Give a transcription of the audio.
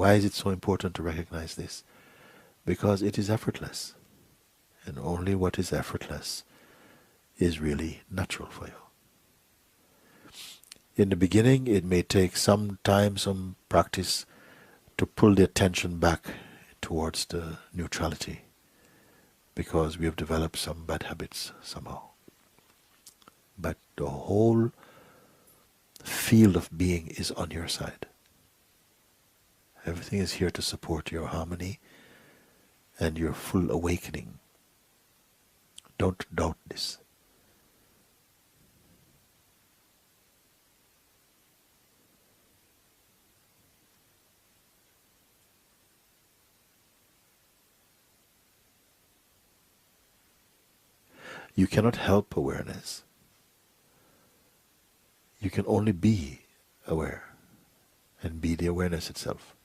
Why is it so important to recognize this? Because it is effortless. And only what is effortless is really natural for you. In the beginning, it may take some time, some practice to pull the attention back towards the neutrality, because we have developed some bad habits somehow. But the whole field of being is on your side. Everything is here to support your harmony and your full awakening. Don't doubt this. You cannot help awareness. You can only be aware and be the awareness itself.